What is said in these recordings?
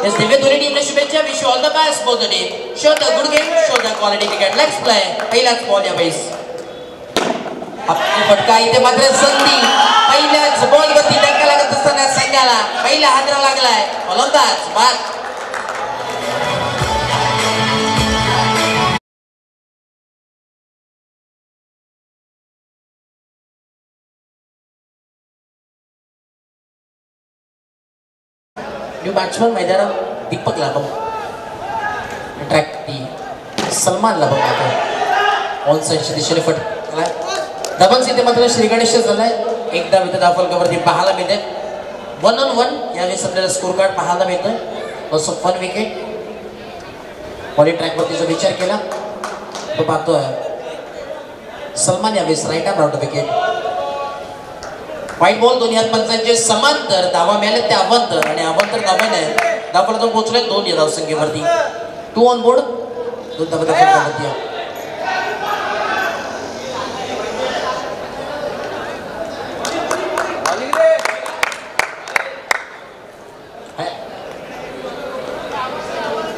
Yes, Divya दोन्ही टीमला शुभेच्छा. Wish you all the best for the team. Show the good game, show the quality cricket. Let's play. पहिलाच ball या base. आपली फटका इथे मात्र संधी. पहिल्याच बॉल वरती धक्का लागत असताना संघाला पहिला हादरा लागलाय. फलंदाज बाद. न्यू बॅट्समन मैदानात दीपक लाभम ट्रॅक ती सलमान लाभम आता ऑन साईडच्या दिशेने फटका डबल्स इथे मात्र श्री गणेश झालाय. एकदा विथ दाफलकावरती पाहायला मिळते 1-on-1. यावेळेस आपल्याला स्कोर कार्ड पाहायला मिळतोय. Loss of 1 wicket. बॉलिंग ट्रॅकवरतीचा विचार केला तो पाहतोय सलमान. यावेळेस right arm out wicket. White ball दोन्ही हात पंचांचे समांतर धावा मिळाले ते अवांतर आणि अवांतर धावा नाही धावला तो पोहोचले 2 या धावसंख्येवरती. 2 ऑन बोर्ड 2 धावा धावसंख्येवरती.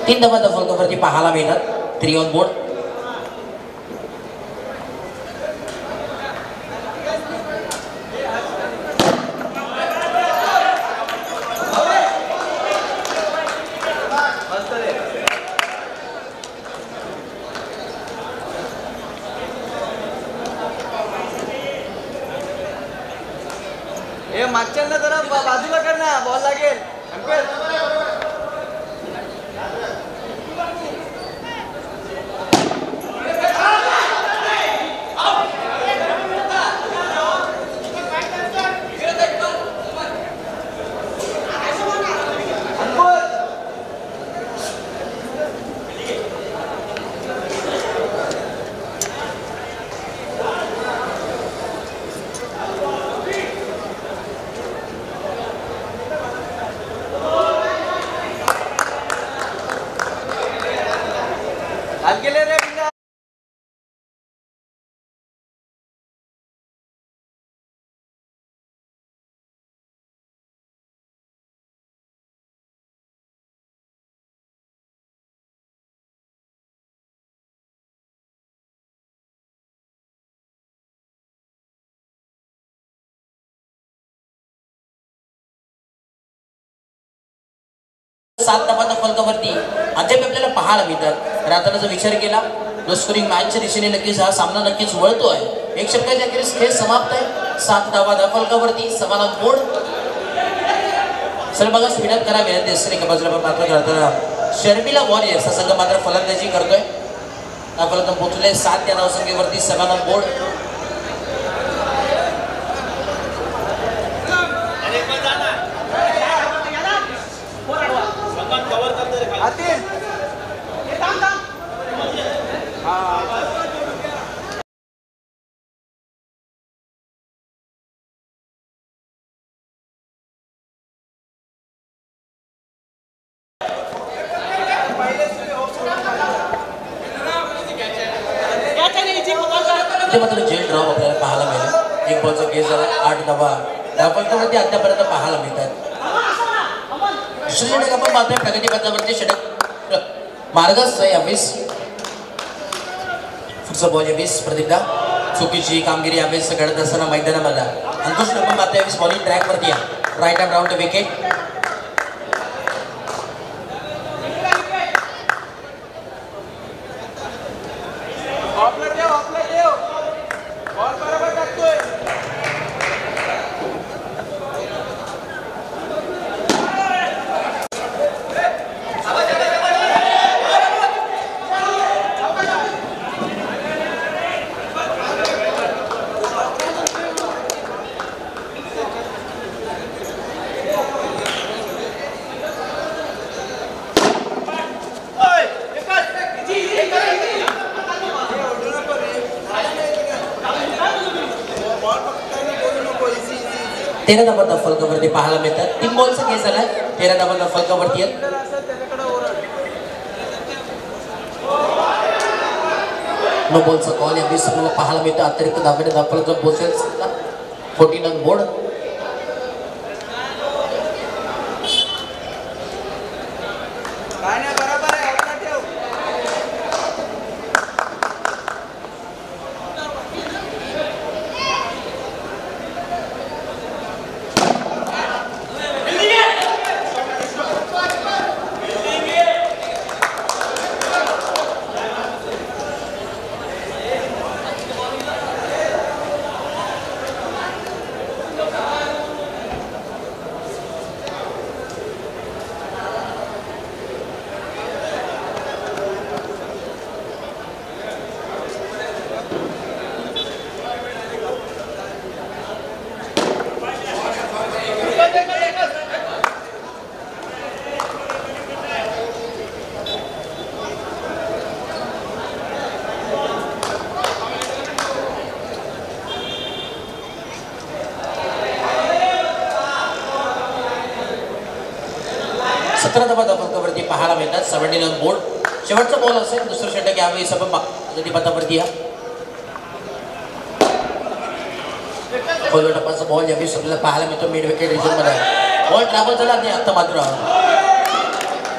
तीन धावा धावसंख्येवरती पाहायला मिळतात. 3 ऑन बोर्ड. मागच्यांना जरा बाजूला कर ना बॉल लागेल. सात धावांच्या फलकावरती अद्याप आपल्याला पाहायला मिळतात. रात्राचा विचार केला लो स्कोरिंग मॅचच्या दिशेने नक्कीच हा सामना नक्कीच वळतोय. एक षटकाच्या अखेरीस खेळ समाप्त आहे. 7 धावा फलकावरती समाना बोर्ड. सर बघा स्पीडअप करा विनंती असते एका बाजूला मात्र करताना शर्मिला वॉरियर्स हा संघ मात्र फलंदाजी करतोय. फलक पोहोचले 7 या धावसंख्येवरती समाना बोर्ड. मात्र जेल ड्रॉप आपल्याला पाहायला मिळेल. एक बॉलचा केस झाला. 8 धावा धावफलकावरती अद्यापर्यंत पाहायला मिळतात. श्रीलंका पण मात्र प्रगतीपथावरती षटक मार्गस्थ आहे. यावेळेस पुढचा बॉल यावेळेस प्रदीपदा चुकीची कामगिरी यावेळेस घडत असताना मैदानामध्ये अंकुश पण मात्र यावेळेस बॉलिंग ट्रॅकवरती आहे. Right hand round wicket. तेरा धावा फलकावरती पाहायला मिळतात. 3 बॉलचा केस झाला. 13 धावा फलकावरती आहेत. नो बॉलचा कॉल या 20 पाहायला मिळतो. अतिरिक्त धावेने धावफलक पोहोचेल 14 ऑन बोर्ड. काय नाही बरोबर आहे आपला ठेव. सतरा धावा धावफलकावरती पाहायला मिळतात. 70 रन बोर्ड. शेवटचा बॉल असेल. दुसरं षटक यावेळी सबब गतीपथावरती या टप्प्याचा बॉल यावेळी आपल्याला पाहायला मिळतो. मिड विकेट रिजन मध्ये बॉल ट्रॅव्हल झाला नाही. आता मात्र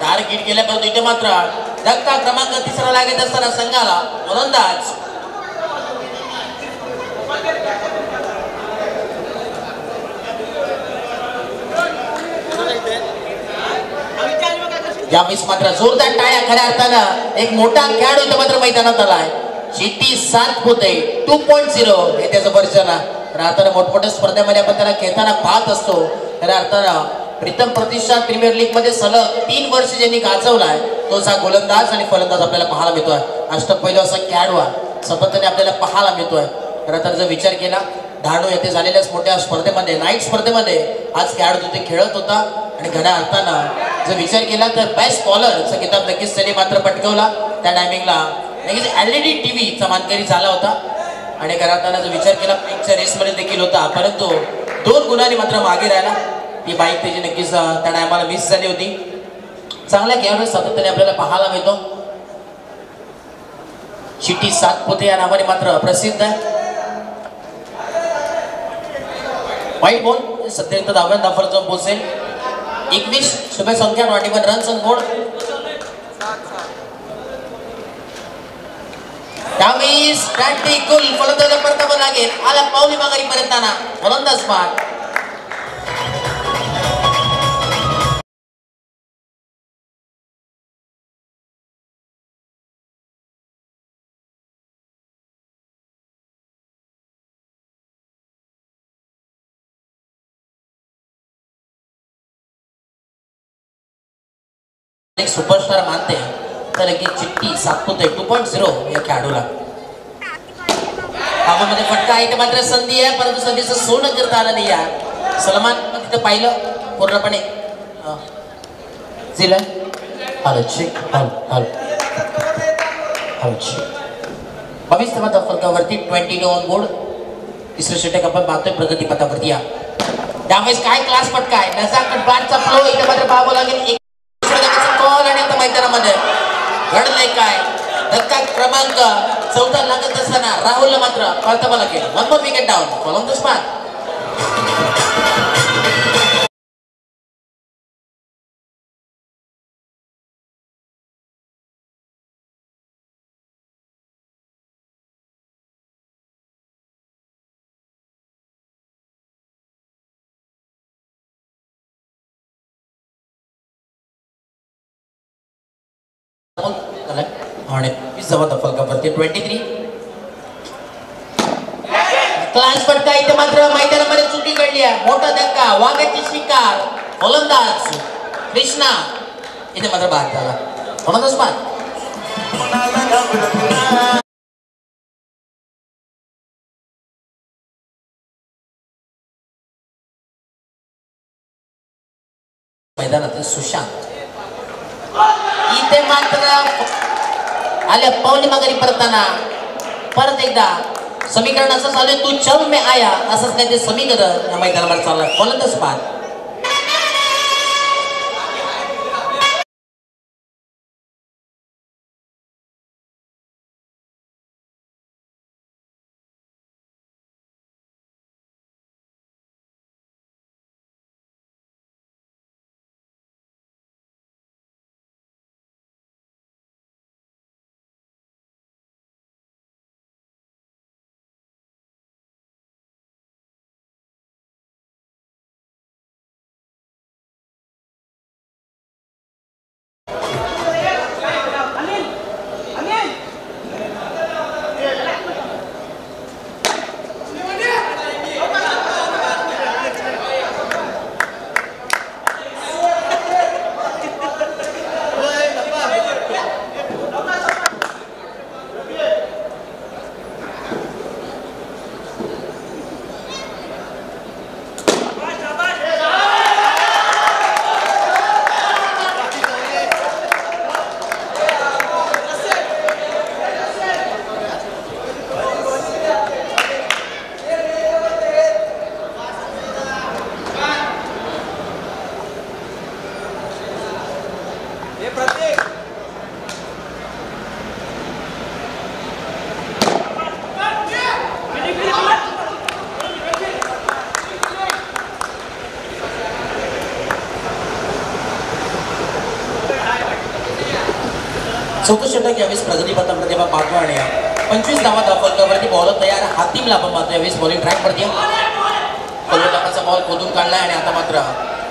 दार गिट केल्या परंतु इथे मात्र धक्का क्रमांक 3 लागत असताना संघाला गोलंदाज यावेळेस मात्र जोरदार टाळ्या. खऱ्या अर्थानं एक मोठा खेळाडू इथं मात्र मैदानात आलाय. शिट्टी 7 2.0 हे त्याचं वर्जन आहे. खऱ्या अर्थानं मोठमोठ्या स्पर्धेमध्ये आपण त्याला खेळताना पाहत असतो. खऱ्या अर्थानं प्रीतम प्रतिष्ठान प्रीमियर लीग मध्ये सलग 3 वर्ष ज्यांनी गाजवलाय तोच हा गोलंदाज आणि फलंदाज आपल्याला पाहायला मिळतोय. अष्टपैलू असा खेळाडू आहे सातत्याने आपल्याला पाहायला मिळतोय. खरं तर जर विचार केला डहाणू येथे झालेल्या मोठ्या स्पर्धेमध्ये नाईट स्पर्धेमध्ये आज खेळाडू तिथे खेळत होता आणि खऱ्या अर्थानं जर विचार केला तर बेस्ट बॉलरचा किताब नक्कीच त्याने मात्र पटकवला. त्या टायमिंगला नक्कीच LED TV चा मानकरी झाला होता आणि खऱ्या अर्थानं जर विचार केला पिकच्या रेसमध्ये देखील होता परंतु 2 गुणांनी मात्र मागे राहिला. ती बाईक त्याची नक्कीच त्या टायमाला मिस झाली होती. चांगल्या खेळाडू सातत्याने आपल्याला पाहायला मिळतो. शिट्टी 7 या नावाने मात्र प्रसिद्ध आहे. वाईट बॉल सध्या 10व्या धावावर जाऊन पोहोचेल. 21 शुभ संख्या 21 रन्स ऑन बोर्ड. त्यावेळेस प्रॅक्टिकल फलंदाज परतावं लागेल. आला पावली माघारी परतताना फलंदाज बाद. एक सुपरस्टार मानते तर एक चिट्टी 7 2.0 या खेळाडूला मध्ये फटका आहे. मात्र संधी आहे परंतु संधीचं सोनं करता आलं नाही यार. सलमान तिथं पाहिलं पूर्णपणे बावीस धावा फलकावरती 22 ऑन बोर्ड. तिसरं षटक आपण पाहतोय प्रगती पथावरती या. त्यावेळेस काय क्लास फटका आहे. नजाकट बाटचा फ्लो इथं मात्र पाहावं लागेल. कॉल आणि आता मैदानामध्ये घडलंय काय. धक्का क्रमांक 14 लागत असताना राहुलला मात्र परतावा लागेल. 1 more विकेट डाऊन. फलंदाज बाद. आणि 20 धावा फलकावरती 23. क्लास फटका इथे मात्र मैदानामध्ये चुकी घडली आहे. मोठा धक्का वाघाची शिकार फलंदाज कृष्णा इथे मात्र बाद झाला. फलंदाज बाद. मैदानात सुशांत इथे मात्र आल्या पावली माघारी परतताना परत एकदा समीकरण असं चालू आहे. तू चल में आया असंच काय ते समीकरण या मैदानावर चाललंय. फलंदाज बाद. हे प्रत्येक चौथं षटक यावेळेस प्रगती पथामध्ये पाहतो आणि 25 धावा फलकावरती बॉल तयार हातीमला आपण पाहतो यावेळेस बॉलिंग ट्रॅक वरती कोलकाताचा बॉल खोदून काढलाय आणि आता मात्र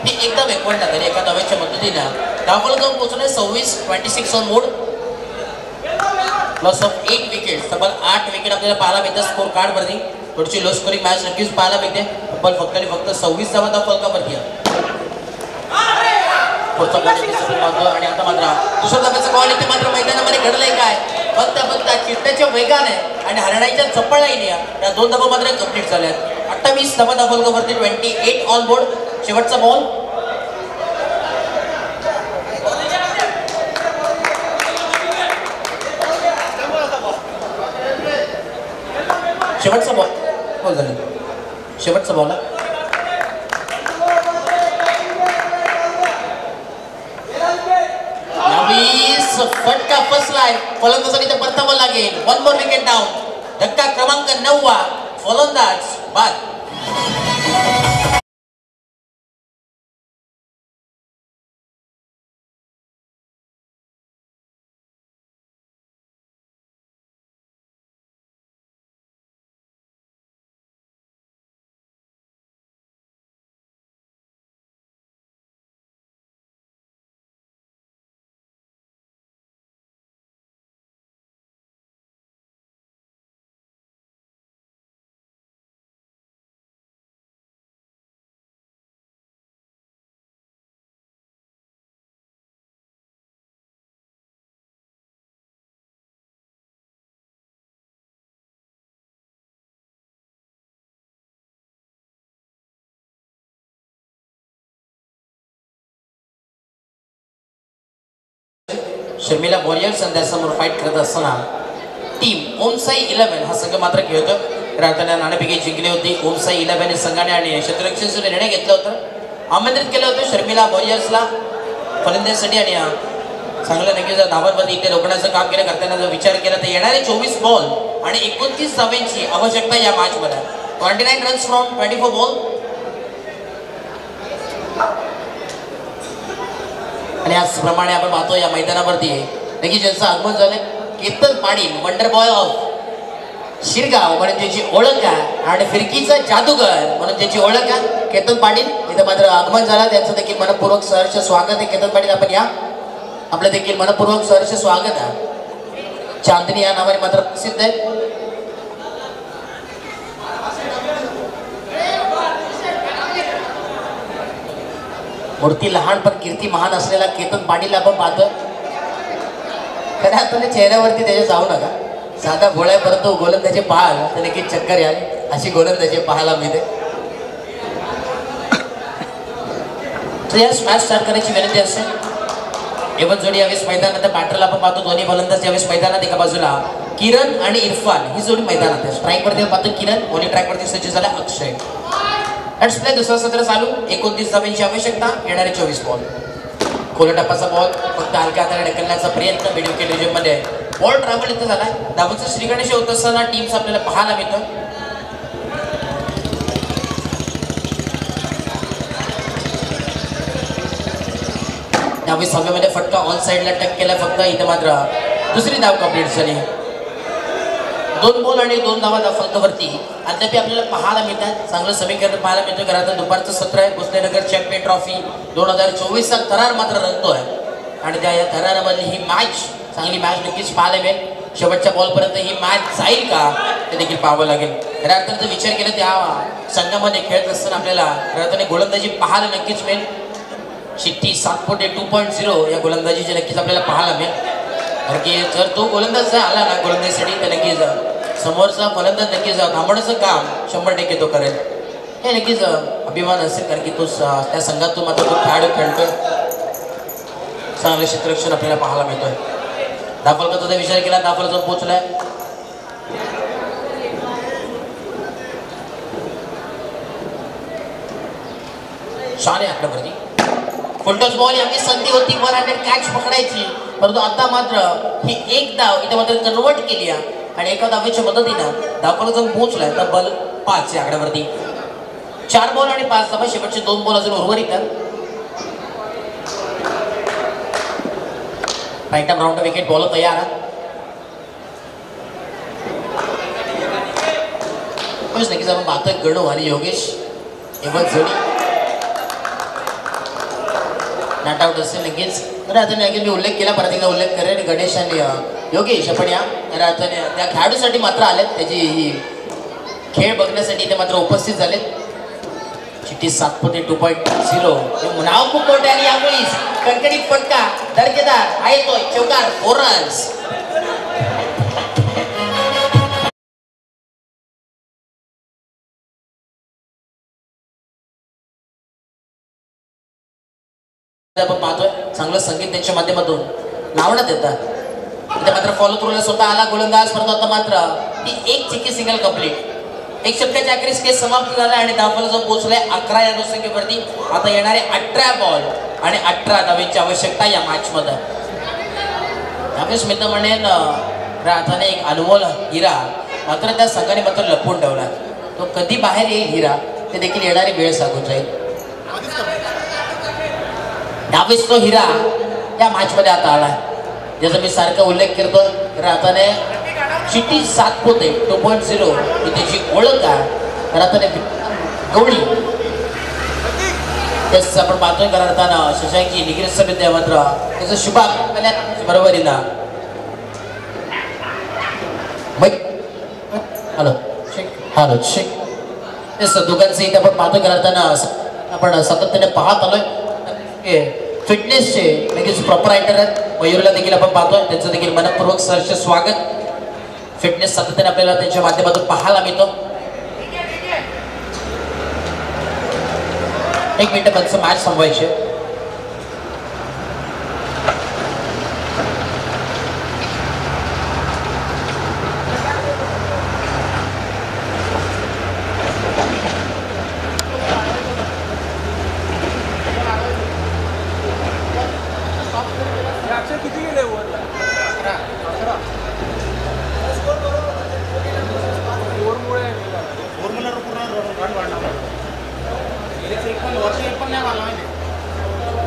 हे एकदम एकवटला तरी एका धावेच्या मदतीनं धावफलक जाऊन पोहोचले 26 on board loss of 8 wicket तब्बल 8 विकेट आपल्याला पाहायला मिळतात स्कोर कार्ड वरती थोडीशी लो स्कोरिंग मॅच नक्कीच पाहायला मिळते तब्बल फक्त आणि फक्त 26 धावा धावफलकावरती पुढचा बॉल आणि आता मात्र दुसऱ्या धाब्याचा बॉल इथे मात्र मैदानामध्ये घडलंय काय फक्त चिट्ट्याच्या वेगाने आणि हरणाईच्या चपळाईने या दोन धाबा मात्र कंप्लीट झाल्यात 28 धाबा धावफलकावरती 28 ऑन बोर्ड शेवटचा बॉल शेवटचा बॉल झालं शेवटचा बॉल फटका फसलाय फलंदाजासाठी तर परतावं लागेल 1 मोर विकेट डाऊन धक्का क्रमांक 9 फलंदाज बाद शर्मिला वॉरियर्स आणि त्यासमोर फाईट करत असताना टीम ओमसाई 11 हा संघ मात्र खेळतो राहताना नाणेफेकी जिंकली होती ओमसाई 11 संघाने आणि क्षेत्ररक्षणाचा निर्णय घेतला होता आमंत्रित केलं होतं शर्मिला वॉरियर्सला फलंदाजीसाठी आणि चांगलं नक्कीच धावांमध्ये इथे रोखण्याचं काम केलं करताना जर विचार केला तर येणारे 24 बॉल आणि 29 धावांची आवश्यकता या मॅचमध्ये 29 रन्स फ्रॉम 24 बॉल आणि याचप्रमाणे आपण पाहतो या मैदानावरती नक्की ज्यांचं आगमन झालंय Ketan Patil wonder boy of Shirgaon म्हणून त्याची ओळख आहे आणि फिरकीचा जादूगर म्हणून त्याची ओळख आहे केतन पाटील इथं मात्र आगमन झाला त्यांचं देखील मनपूर्वक सहर्ष स्वागत आहे केतन पाटील आपण या आपलं देखील मनपूर्वक सहर्ष स्वागत आहे चांदनी या नावाने मात्र प्रसिद्ध आहे मूर्ती लहान पण कीर्ती महान असलेला केतन पाटील आपण पाहतो खऱ्या अर्थाने चेहऱ्यावरती त्याच्या जाऊ नका साधा भोळ्या परंतु गोलंदाजी पाहाल तर नक्कीच चक्कर याल अशी गोलंदाजी पाहायला मिळते तर या मॅच स्टार्ट करायची विनंती असते एवन जोडी यावेळेस मैदानात बॅटरला आपण पाहतो दोन्ही फलंदाज यावेळेस मैदानात एका बाजूला किरण आणि इरफान ही जोडी मैदानात आहे स्ट्राईकवरती पाहतो किरण बॉलिंग ट्रॅकवरती सज्ज झाला अक्षय लेट्स प्ले दुसरा सत्र चालू 29 धावांची आवश्यकता येणारे 24 बॉल खोल टप्पाचा बॉल फक्त हलक्या हाताने ढकलण्याचा प्रयत्न मिड विकेट रिजनमध्ये बॉल ट्रॅव्हल इथे झालाय धावांचं श्रीगणेश होत असताना टीम्स आपल्याला पाहायला मिळतं त्यावेळेस हवेमध्ये फटका ऑन साईडला टक केला फक्त इथं मात्र दुसरी धाव कंप्लीट झाली 2 बॉल आणि 2 धावा फलकावरती अद्याप आपल्याला पाहायला मिळतात चांगलं समीकरण पाहायला मिळतं कारण आता दुपारचं सत्र आहे भोसलेनगर चॅम्पियन ट्रॉफी 2024 चा करार मात्र रंगतोय आणि त्या या करारामधली ही मॅच चांगली मॅच नक्कीच पाहायला मिळेल शेवटच्या बॉलपर्यंत ही मॅच जाईल का ते देखील पाहावं लागेल खऱ्या अर्थानं जर विचार केला त्या संघामध्ये खेळत असताना आपल्याला खऱ्या अर्थाने गोलंदाजी पाहायला नक्कीच मिळेल शिट्टी 2.0 या गोलंदाजीची नक्कीच आपल्याला पाहायला मिळेल कारण की जर तो गोलंदाज आला ना गोलंदाजीसाठी तर नक्कीच समोरचा फलंदाज नक्कीच थांबवण्याचं काम 100% तो करेल हे नक्कीच अभिमान असेल कारण की तो त्या संघातून मात्र तो खेळाडू खेळतोय चांगलं क्षेत्ररक्षण आपल्याला पाहायला मिळतोय दाफलकाचा विचार केला दाफल जो पोहोचलाय छान आहे आकड्यावरती फुलटॉस बॉल याची संधी होती 100 कॅच पकडायची, परंतु आता मात्र ही एक धाव इथे मात्र कन्वर्ट केली आणि एका धावेच्या मदतीनं धावफलक जाऊन पोहोचलाय तर बल 5 या आकड्यावरती. 4 बॉल आणि 5 धावा, शेवटचे 2 बॉल अजून उर्वरित आहेत. Right arm round wicket ball तयार आहे. नक्कीच आपण पाहतोय गणू आणि योगेश एवढ जोडी नॉट आउट असेल नक्कीच. तर आता नक्कीच मी उल्लेख केला, परत एकदा उल्लेख करेन. गणेश आणि योगेश आपण या त्या खेळाडूसाठी मात्र आलेत, त्याची ही खेळ बघण्यासाठी ते मात्र उपस्थित झालेत. चिठ्ठी 7 2.0 हे नाव खूप मोठे आणि यावेळी कडकडीत फटका दर्जेदार आहे तो चौकार 4 रन्स. आपण पाहतोय चांगलं संगीत त्यांच्या माध्यमातून लावण्यात येतात. इथे मात्र फॉलो थ्रूला स्वतः आला गोलंदाज, परंतु आता मात्र ती एक चिक्की सिंगल कंप्लीट. एक षटकाच्या अखेरीस खेळ समाप्त झाला आणि धावफलक जाऊन पोहोचलाय 11 या धावसंख्येवरती. आता येणारे 18 बॉल आणि 18 धावेची आवश्यकता या मॅच मध्ये. त्यावेळेस मी तर म्हणेन राहताना एक अनमोल हिरा मात्र त्या संघाने मात्र लपवून ठेवला. तो कधी बाहेर येईल हिरा ते देखील येणारी वेळ सांगून जाईल. त्यावेळेस तो हिरा या मॅच मध्ये आता आला, ज्याचा मी सारखा उल्लेख करतो. राहताने चिठ्ठी 7 2.0 ही त्याची ओळख आहे. राहताने गवळी तेच आपण पाहतोय. करताना शशांकची निगीर समिती मात्र त्याचं शुभागमन बरोबरीला. हॅलो हॅलो शेक तेच दोघांचं इथे आपण पाहतोय. करताना आपण सातत्याने पाहत आलोय. फिटनेसचे लगेच प्रॉपरायटर आहेत मयूरला देखील आपण पाहतोय, त्यांचं देखील मनपूर्वक सहर्ष स्वागत. फिटनेस सातत्याने आपल्याला त्यांच्या माध्यमातून पाहायला मिळतो. 1 मिनिट पंच मॅच संपवायचे.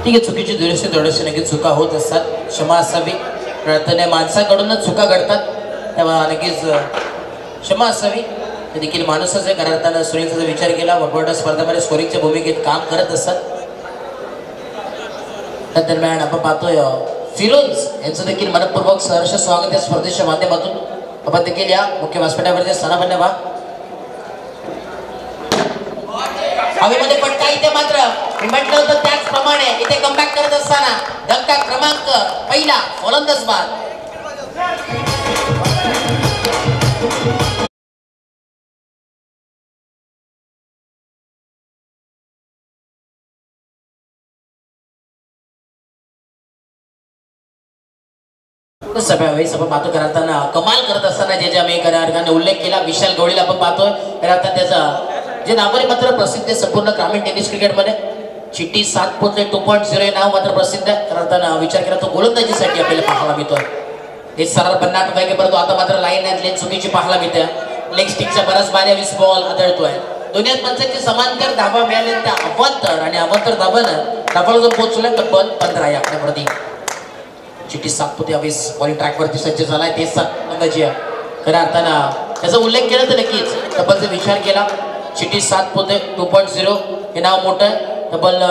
ठीक आहे, चुकीची दुरुस्ती थोडीशी नक्कीच चुका होत असतात, क्षमा असावी. प्रार्थना माणसाकडूनच चुका घडतात, तेव्हा नक्कीच क्षमा असावी. ते देखील माणूसच आहे. करताना सुनीलचा जर विचार केला वटवटा स्पर्धेमध्ये स्कोरिंगच्या भूमिकेत काम करत असतात. त्या दरम्यान आपण पाहतोय फिरोज यांचं देखील मनपूर्वक सहर्ष स्वागत या स्पर्धेच्या माध्यमातून. आपण देखील या मुख्य व्यासपीठावरच्या स्थानापन्न व्हा. हवेमध्ये पटका इथे मात्र मी म्हटलं होतं त्याचप्रमाणे इथे कमबॅक करत असताना धक्का क्रमांक पहिला फलंदाज बाद. सभेवेळेस आपण पाहतो करताना कमाल करत असताना ज्याच्या मी अर्गाने उल्लेख केला विशाल गवळीला आपण पाहतोय. आता त्याचा जे नावाने मात्र प्रसिद्ध आहे संपूर्ण ग्रामीण टेनिस क्रिकेटमध्ये. चिठ्ठी 7 2.0 हे नाव मात्र प्रसिद्ध आहे. करताना विचार केला तो गोलंदाजीसाठी आपल्याला पाहायला मिळतोय. ते सरळ 50 पैकी, परंतु आता मात्र लाईन लेन चुकीची पाहायला मिळते. लेग स्टिकच्या बराच 12-20 बॉल आढळतोय. दोन्ही पंचांची समांतर धावा मिळाल्या त्या अवांतर आणि अवांतर धावानं धावाला जो पोहोचला तब्बल 15 या आकड्यावरती. चिठ्ठी 7 यावेळेस बॉलिंग ट्रॅकवरती सज्ज झालाय. ते संघाची खऱ्या अर्थानं त्याचा उल्लेख केला तर नक्कीच तब्बलचा विचार केला. चिठ्ठी 7 2.0 हे नाव मोठं आहे. तब्बल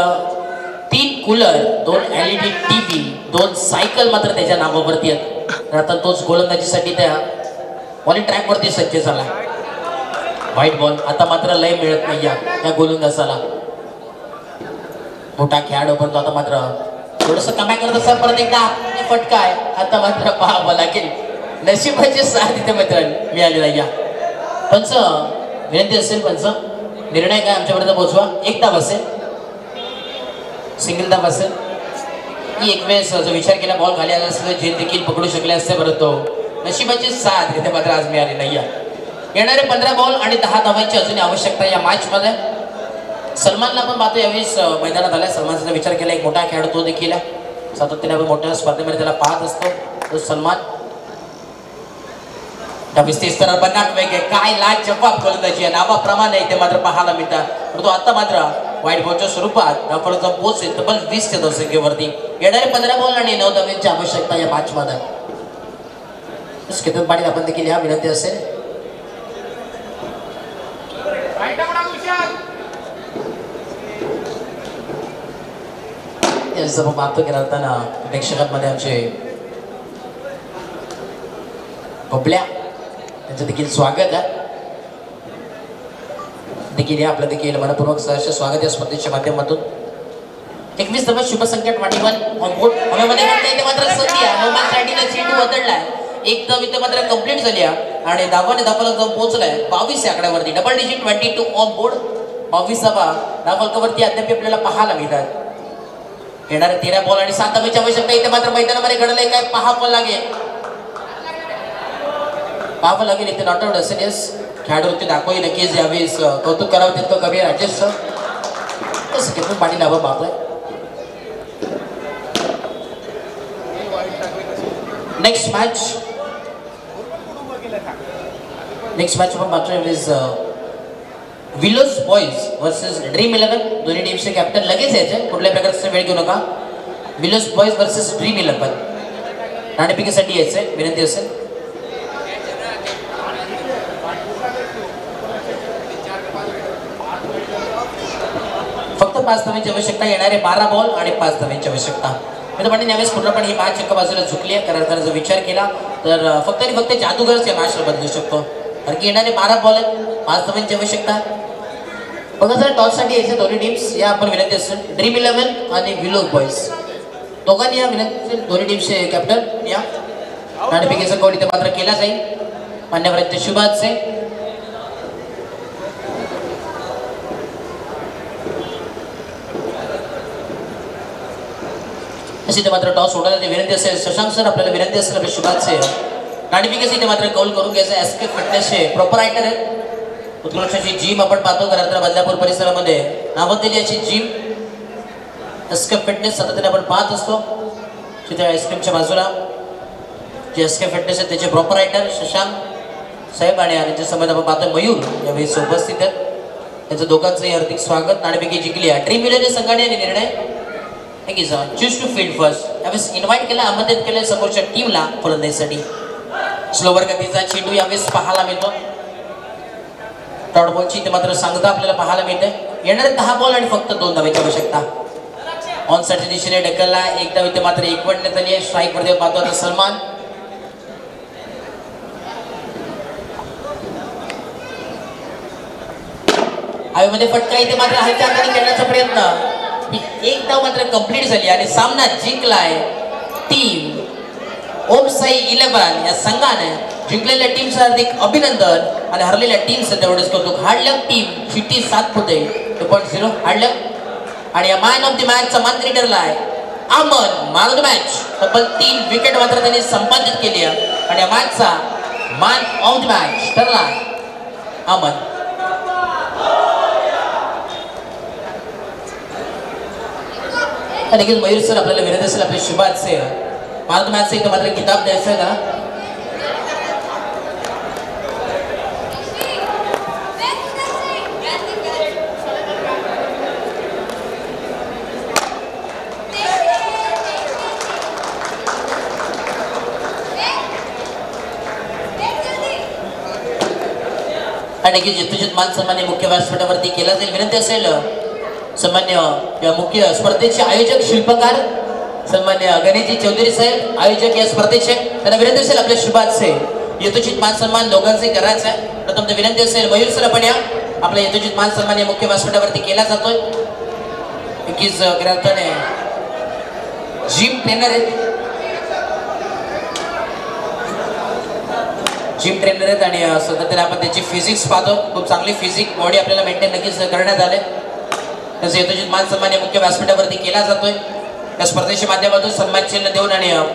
3 कूलर, 2 LED TV, 2 सायकल मात्र त्याच्या नावावरती आहेत. आता तोच गोलंदाजीसाठी त्या बॉलिंग ट्रॅकवरती सज्ज झाला. व्हाईट बॉल आता मात्र लय मिळत नाही या गोलंदाजाला. मोठा खेळाडू पण तो आता मात्र थोडंसं कमाई करत असतात. परत एकदा फटका आहे. आता मात्र पाहावं लागेल. नशिबाची साथ इथे मात्र मिळालेला या पंच विनंती असेल पंच निर्णय काय आमच्यापर्यंत पोहोचवा. एक धाव असेल, सिंगल धाव असेल. ही एक वेळेस जो विचार केला बॉल खाली आला असतं जे देखील पकडू शकले असते, परंतु नशिबाची साथ इथे मात्र आज मिळाली नाही. येणारे 15 बॉल आणि 10 धावांची अजून आवश्यकता या मॅच मध्ये. सलमानला पण पाहतो यावेळेस मैदानात आलाय. सलमानचा विचार केला, एक मोठा खेळाडू तो देखील आहे. सातत्याने आपण मोठ्या स्पर्धेमध्ये त्याला पाहत असतो. तो सलमान स्तरावर 50 वेग काय लाज जवाब गोलंदाजी आहे नावाप्रमाणे इथे मात्र पाहायला मिळतात. परंतु आता मात्र वाईट बॉलच्या स्वरूपात धावफलकाचा पोहोचेल तब्बल 20 धावसंख्येवरती. येणारे 15 बॉल आणि 9 धावांची आवश्यकता या मॅच मध्ये. केतन पाटील आपण देखील या विनंती असेल. आपण पाहतो की राहताना प्रेक्षकांमध्ये आमचे बबल्या त्यांचं देखील स्वागत आहे. देखील आपलं देखील मनपूर्वक सहर्ष स्वागत या स्पर्धेच्या माध्यमातून. 21 धावा शुभसंख्या 21 ऑन बोर्ड. हवेमध्ये म्हणता येते मात्र संधी आहे. नोमॅन साइडीने चेंडू बदललाय. एक धाव इथे मात्र कंप्लीट झाली आहे आणि धावाने धावफलक जाऊन पोहोचलाय 22 या आकड्यावरती. Double digit 22 on board. 22 धावा धावफलकावरती अद्याप आपल्याला पाहायला मिळतात. येणारे 13 बॉल आणि 7 धावांची आवश्यकता इथे मात्र मैदानामध्ये घडलंय काय पाहावं लागेल इथे. नॉट आउट असेल. यस खेळाडूवरती दाखवही नक्कीच यावेळेस कौतुक करावं तितकं कमी आहे राजेशचं. तसं केतन पाटील आपण पाहतोय. नेक्स्ट मॅच आपण पाहतोय यावेळेस विलोस बॉईज वर्सेस ड्रीम 11. दोन्ही टीमचे कॅप्टन लगेच यायचे, कुठल्याही प्रकारचा वेळ घेऊ नका. विलोस बॉईज वर्सेस ड्रीम 11 नाणेफेकीसाठी यायचंय, विनंती असेल. फक्त 5 धावांची आवश्यकता. येणारे 12 बॉल आणि 5 धावांची आवश्यकता. मित्रमंडळी यावेळेस पूर्णपणे ही मॅच एका बाजूला झुकली आहे. कारण जर विचार केला तर फक्त आणि फक्त जादूगरच या मॅचला बदलू शकतो. कारण की येणारे 12 बॉल आहेत, 5 धावांची आवश्यकता. बघा जर टॉससाठी यायचे दोन्ही टीम्स या आपण विनंती असेल. ड्रीम 11 आणि विलोस बॉईज दोघांनी या विनंती. दोन्ही टीमचे कॅप्टन या नाणेफेकीचा कौल इथे मात्र केला जाईल. मान्यवरांच्या शुभाचे. अशी मात्र टॉस सोडायला विनंती असेल. शशांक सर आपल्याला विनंती असेल आपल्या शुभाचे नाणेफेकीचे इथे मात्र कौल करून घ्यायचं. एसके फिटनेसचे प्रोपर रायटर आहेत. उत्कृष्ट अशी जिम आपण पाहतो घरात बदलापूर परिसरामध्ये नावाजलेली अशी जिम एसके फिटनेस सातत्याने आपण पाहत असतो. तिथे आईस्क्रीमच्या बाजूला जे एसके फिटनेस आहे त्याचे प्रॉपर रायटर शशांक साहेब आणि त्यांच्या समोर आपण पाहतो मयूर यावेळेस उपस्थित आहेत. त्यांचं दोघांचंही हार्दिक स्वागत. नाणेफेकी जिंकली आहे ड्रीम 11 संघाने आणि निर्णय चूज टू फील्ड फर्स्ट यावेळेस इन्व्हाइट केलं, आमंत्रित केलं समोरच्या टीमला फलंदाजीसाठी. स्लोवर गतीचा चेंडू यावेळेस पाहायला मिळतो. डॉट बॉलची इथे मात्र सांगता आपल्याला पाहायला मिळते. येणारे 10 बॉल आणि फक्त 2 धावांची आवश्यकता. ऑन साईडच्या दिशेने ढकलला. एक धाव इथे मात्र 1 झाली आहे. स्ट्राईक वरती पाहतो आता सलमान. हवेमध्ये फटका इथे मात्र हलक्या हाताने खेळण्याचा प्रयत्न. एक धाव मात्र कंप्लीट झाली आणि सामना जिंकलाय टीम ओम साई 11 या संघाने. जिंकलेल्या टीमचं हार्दिक अभिनंदन आणि हरलेल्या टीमचं तेवढंच कौतुक. हार्डलक टीम चिठ्ठी 7 होते 2.0 हार्डलक. आणि या मॅन ऑफ द मॅचचा मानकरी ठरलाय Aman. Man of the match तब्बल 3 विकेट मात्र त्यांनी संपादित केली आहे आणि या मॅचचा मॅन ऑफ द मॅच ठरलाय अमन. आणि मयूर सर आपल्याला विनंती असेल आपल्या शुभाचे मॅन ऑफ द मॅचचा इथं मात्र किताब द्यायचा का. आणि जितुजित मान सन्मान्य मुख्य व्यासपीठावरती केला जाईल. विनंती असेल सन्मान्य या मुख्य स्पर्धेचे आयोजक शिल्पकार सन्मान्य गणेशजी चौधरी साहेब आयोजक या स्पर्धेचे त्यांना विनंती असेल आपल्या शुभाचे यथोचित मान सन्मान दोघांचे करायचा आहे. प्रथम तर विनंती असेल मयूर सर आपण या आपल्या यथोचित मान सन्मान या मुख्य व्यासपीठावरती केला जातोय. नक्कीच ग्रंथाने जिम ट्रेनर आहेत. जिम ट्रेनर आहेत आणि सध्या आपण त्याची फिजिक्स पाहतो. खूप चांगली फिजिक बॉडी आपल्याला मेंटेन नक्कीच करण्यात आले. त्याचं यथोचित मान सन्मान मुख्य व्यासपीठावरती केला जातोय. या स्पर्धेच्या माध्यमातून सन्मान चिन्ह देऊन आणि